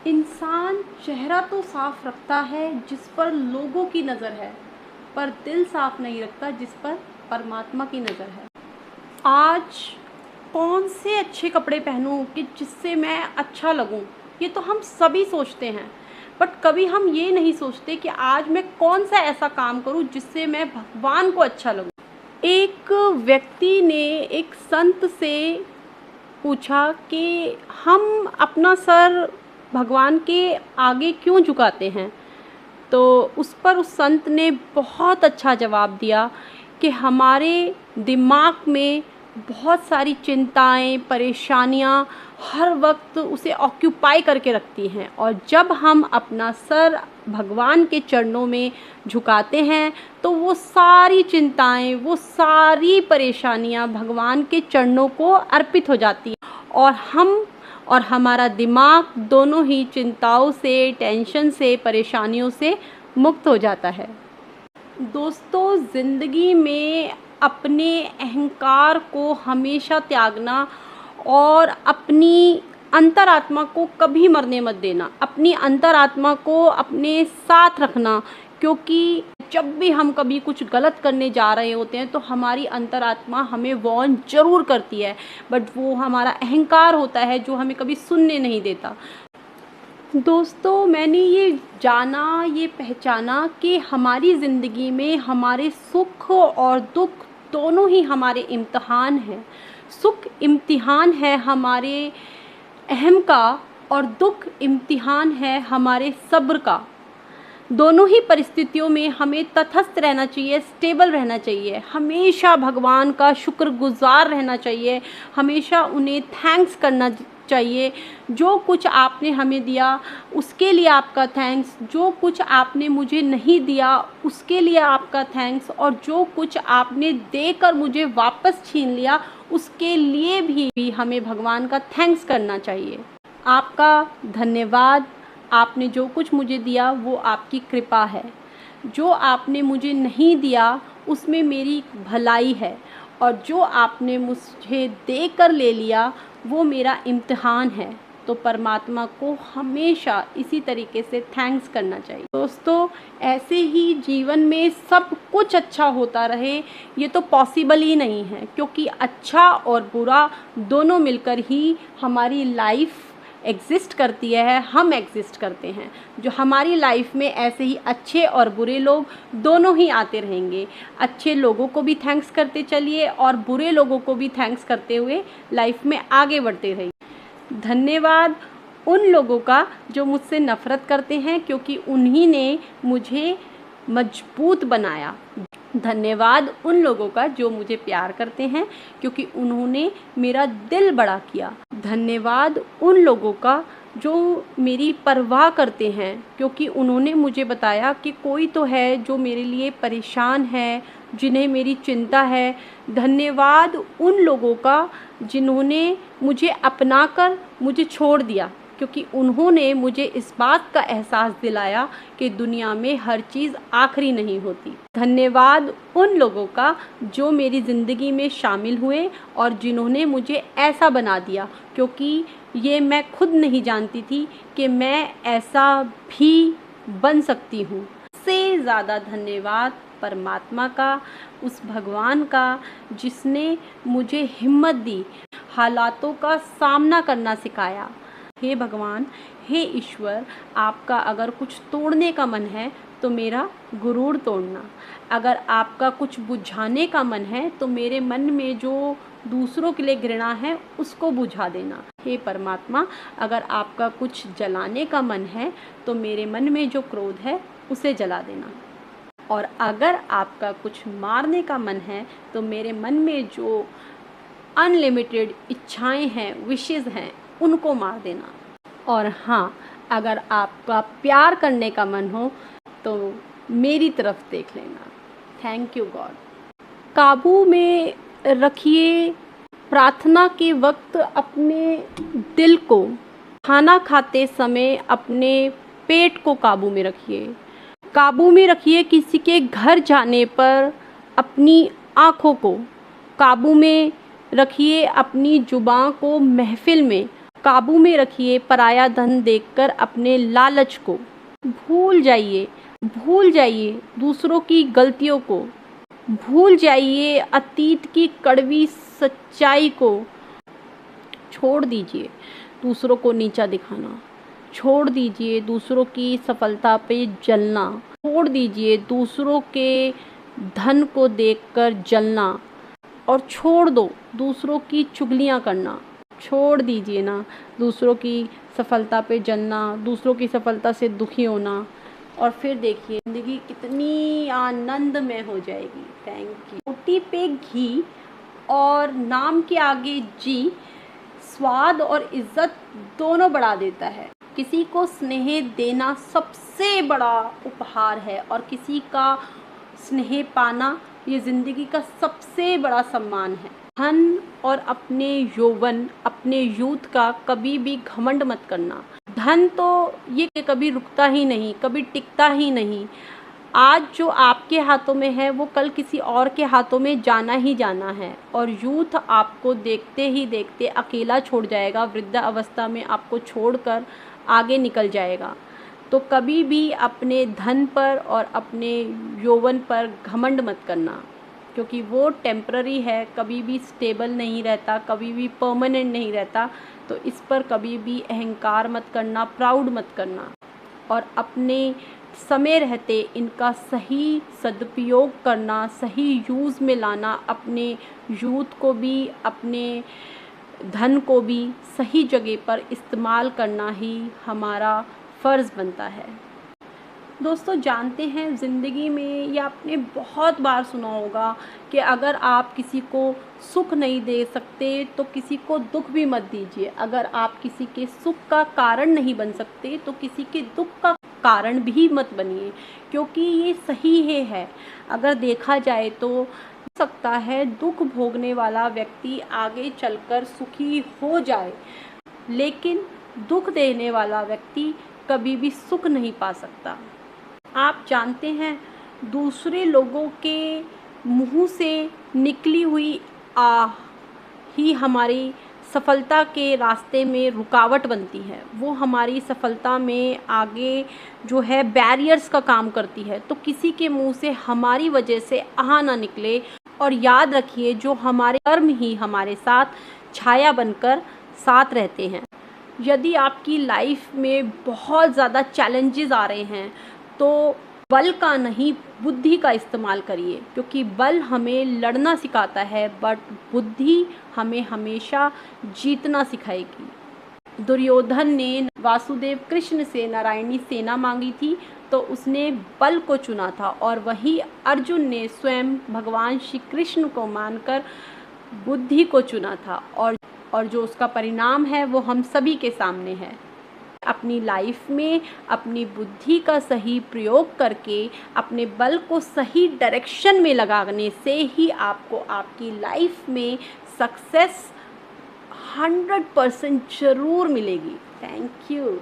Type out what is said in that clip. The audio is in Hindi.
इंसान चेहरा तो साफ रखता है जिस पर लोगों की नज़र है, पर दिल साफ नहीं रखता जिस पर परमात्मा की नज़र है। आज कौन से अच्छे कपड़े पहनूं कि जिससे मैं अच्छा लगूं, ये तो हम सभी सोचते हैं, बट कभी हम ये नहीं सोचते कि आज मैं कौन सा ऐसा काम करूं जिससे मैं भगवान को अच्छा लगूं। एक व्यक्ति ने एक संत से पूछा कि हम अपना सर भगवान के आगे क्यों झुकाते हैं। तो उस पर उस संत ने बहुत अच्छा जवाब दिया कि हमारे दिमाग में बहुत सारी चिंताएं, परेशानियां हर वक्त उसे ऑक्यूपाई करके रखती हैं, और जब हम अपना सर भगवान के चरणों में झुकाते हैं तो वो सारी चिंताएं, वो सारी परेशानियां भगवान के चरणों को अर्पित हो जाती हैं, और हम और हमारा दिमाग दोनों ही चिंताओं से, टेंशन से, परेशानियों से मुक्त हो जाता है। दोस्तों, ज़िंदगी में अपने अहंकार को हमेशा त्यागना और अपनी अंतरात्मा को कभी मरने मत देना, अपनी अंतरात्मा को अपने साथ रखना, क्योंकि जब भी हम कभी कुछ गलत करने जा रहे होते हैं तो हमारी अंतरात्मा हमें वार्न ज़रूर करती है, बट वो हमारा अहंकार होता है जो हमें कभी सुनने नहीं देता। दोस्तों, मैंने ये जाना, ये पहचाना कि हमारी ज़िंदगी में हमारे सुख और दुख दोनों ही हमारे इम्तिहान हैं। सुख इम्तिहान है हमारे अहम का, और दुख इम्तिहान है हमारे सब्र का। दोनों ही परिस्थितियों में हमें तटस्थ रहना चाहिए, स्टेबल रहना चाहिए, हमेशा भगवान का शुक्रगुजार रहना चाहिए, हमेशा उन्हें थैंक्स करना चाहिए। जो कुछ आपने हमें दिया उसके लिए आपका थैंक्स, जो कुछ आपने मुझे नहीं दिया उसके लिए आपका थैंक्स, और जो कुछ आपने देकर मुझे वापस छीन लिया उसके लिए भी हमें भगवान का थैंक्स करना चाहिए। आपका धन्यवाद। आपने जो कुछ मुझे दिया वो आपकी कृपा है। जो आपने मुझे नहीं दिया उसमें मेरी भलाई है, और जो आपने मुझे देकर ले लिया वो मेरा इम्तिहान है। तो परमात्मा को हमेशा इसी तरीके से थैंक्स करना चाहिए। दोस्तों, ऐसे ही जीवन में सब कुछ अच्छा होता रहे ये तो पॉसिबल ही नहीं है, क्योंकि अच्छा और बुरा दोनों मिलकर ही हमारी लाइफ एग्जिस्ट करती है, हम एग्जिस्ट करते हैं। जो हमारी लाइफ में ऐसे ही अच्छे और बुरे लोग दोनों ही आते रहेंगे। अच्छे लोगों को भी थैंक्स करते चलिए और बुरे लोगों को भी थैंक्स करते हुए लाइफ में आगे बढ़ते रहिए। धन्यवाद उन लोगों का जो मुझसे नफ़रत करते हैं, क्योंकि उन्हीं ने मुझे मजबूत बनाया। धन्यवाद उन लोगों का जो मुझे प्यार करते हैं, क्योंकि उन्होंने मेरा दिल बड़ा किया। धन्यवाद उन लोगों का जो मेरी परवाह करते हैं, क्योंकि उन्होंने मुझे बताया कि कोई तो है जो मेरे लिए परेशान है, जिन्हें मेरी चिंता है। धन्यवाद उन लोगों का जिन्होंने मुझे अपनाकर मुझे छोड़ दिया, क्योंकि उन्होंने मुझे इस बात का एहसास दिलाया कि दुनिया में हर चीज़ आखिरी नहीं होती। धन्यवाद उन लोगों का जो मेरी ज़िंदगी में शामिल हुए और जिन्होंने मुझे ऐसा बना दिया, क्योंकि ये मैं खुद नहीं जानती थी कि मैं ऐसा भी बन सकती हूँ। सबसे ज़्यादा धन्यवाद परमात्मा का, उस भगवान का जिसने मुझे हिम्मत दी, हालातों का सामना करना सिखाया। हे भगवान, हे ईश्वर, आपका अगर कुछ तोड़ने का मन है तो मेरा गुरूर तोड़ना। अगर आपका कुछ बुझाने का मन है तो मेरे मन में जो दूसरों के लिए घृणा है उसको बुझा देना। हे परमात्मा, अगर आपका कुछ जलाने का मन है तो मेरे मन में जो क्रोध है उसे जला देना। और अगर आपका कुछ मारने का मन है तो मेरे मन में जो अनलिमिटेड इच्छाएं हैं, विशेज़ हैं, उनको मार देना। और हाँ, अगर आपका प्यार करने का मन हो तो मेरी तरफ देख लेना। Thank you God. काबू में रखिए प्रार्थना के वक्त अपने दिल को। खाना खाते समय अपने पेट को काबू में रखिए। काबू में रखिए किसी के घर जाने पर अपनी आँखों को। काबू में रखिए अपनी जुबान को महफिल में। काबू में रखिए पराया धन देखकर अपने लालच को। भूल जाइए दूसरों की गलतियों को। भूल जाइए अतीत की कड़वी सच्चाई को। छोड़ दीजिए दूसरों को नीचा दिखाना। छोड़ दीजिए दूसरों की सफलता पे जलना। छोड़ दीजिए दूसरों के धन को देखकर जलना। और छोड़ दो दूसरों की चुगलियाँ करना। छोड़ दीजिए ना दूसरों की सफलता पे जलना, दूसरों की सफलता से दुखी होना। और फिर देखिए ज़िंदगी कितनी आनंदमय हो जाएगी। Thank you. रोटी पे घी और नाम के आगे जी स्वाद और इज्जत दोनों बढ़ा देता है। किसी को स्नेह देना सबसे बड़ा उपहार है और किसी का स्नेह पाना ये ज़िंदगी का सबसे बड़ा सम्मान है। धन और अपने यौवन, अपने यूथ का कभी भी घमंड मत करना। धन तो ये कभी रुकता ही नहीं, कभी टिकता ही नहीं। आज जो आपके हाथों में है वो कल किसी और के हाथों में जाना ही जाना है। और यूथ आपको देखते ही देखते अकेला छोड़ जाएगा, वृद्धावस्था में आपको छोड़कर आगे निकल जाएगा। तो कभी भी अपने धन पर और अपने यौवन पर घमंड मत करना, क्योंकि वो टेम्पररी है, कभी भी स्टेबल नहीं रहता, कभी भी परमानेंट नहीं रहता। तो इस पर कभी भी अहंकार मत करना, प्राउड मत करना। और अपने समय रहते इनका सही सदुपयोग करना, सही यूज़ में लाना। अपने यूथ को भी, अपने धन को भी सही जगह पर इस्तेमाल करना ही हमारा फ़र्ज़ बनता है। दोस्तों जानते हैं ज़िंदगी में ये आपने बहुत बार सुना होगा कि अगर आप किसी को सुख नहीं दे सकते तो किसी को दुख भी मत दीजिए। अगर आप किसी के सुख का कारण नहीं बन सकते तो किसी के दुख का कारण भी मत बनिए, क्योंकि ये सही है। अगर देखा जाए तो हो सकता है दुख भोगने वाला व्यक्ति आगे चलकर सुखी हो जाए, लेकिन दुख देने वाला व्यक्ति कभी भी सुख नहीं पा सकता। आप जानते हैं दूसरे लोगों के मुंह से निकली हुई आह ही हमारी सफलता के रास्ते में रुकावट बनती है। वो हमारी सफलता में आगे जो है बैरियर्स का काम करती है। तो किसी के मुंह से हमारी वजह से आह ना निकले। और याद रखिए जो हमारे कर्म ही हमारे साथ छाया बनकर साथ रहते हैं। यदि आपकी लाइफ में बहुत ज़्यादा चैलेंजेस आ रहे हैं तो बल का नहीं बुद्धि का इस्तेमाल करिए, क्योंकि बल हमें लड़ना सिखाता है बट बुद्धि हमें हमेशा जीतना सिखाएगी। दुर्योधन ने वासुदेव कृष्ण से नारायणी सेना मांगी थी तो उसने बल को चुना था, और वहीं अर्जुन ने स्वयं भगवान श्री कृष्ण को मानकर बुद्धि को चुना था। और जो उसका परिणाम है वो हम सभी के सामने है। अपनी लाइफ में अपनी बुद्धि का सही प्रयोग करके अपने बल को सही डायरेक्शन में लगाने से ही आपको आपकी लाइफ में सक्सेस 100% ज़रूर मिलेगी। Thank you.